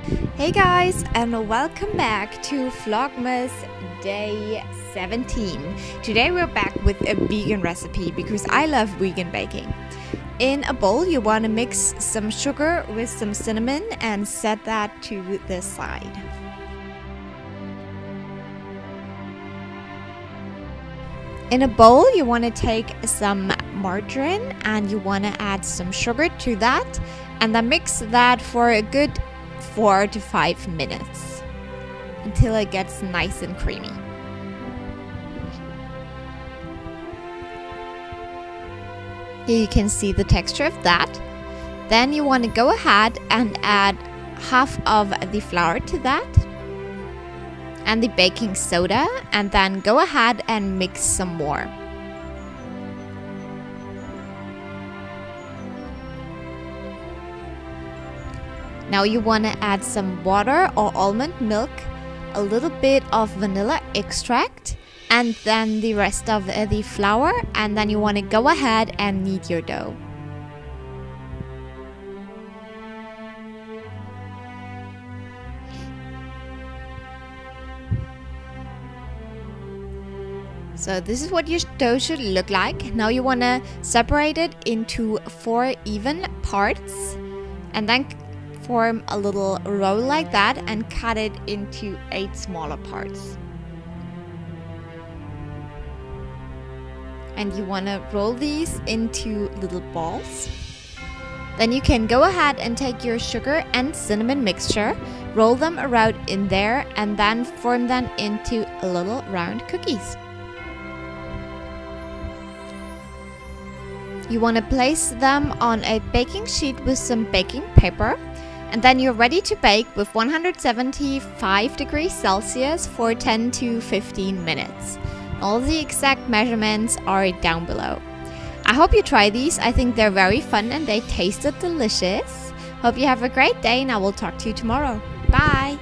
Hey guys, and welcome back to Vlogmas day 17. Today we're back with a vegan recipe because I love vegan baking. In a bowl you want to mix some sugar with some cinnamon and set that to the side. In a bowl you want to take some margarine and you want to add some sugar to that and then mix that for a good 4 to 5 minutes until it gets nice and creamy. Here you can see the texture of that. Then you want to go ahead and add half of the flour to that and the baking soda, and then go ahead and mix some more. Now you want to add some water or almond milk, a little bit of vanilla extract, and then the rest of the flour, and then you want to go ahead and knead your dough. So this is what your dough should look like. Now you want to separate it into 4 even parts and then form a little roll like that and cut it into 8 smaller parts. And you want to roll these into little balls. Then you can go ahead and take your sugar and cinnamon mixture, roll them around in there, and then form them into little round cookies. You want to place them on a baking sheet with some baking paper, and then you're ready to bake with 175 degrees Celsius for 10 to 15 minutes. All the exact measurements are down below. I hope you try these. I think they're very fun and they tasted delicious. Hope you have a great day, and I will talk to you tomorrow. Bye!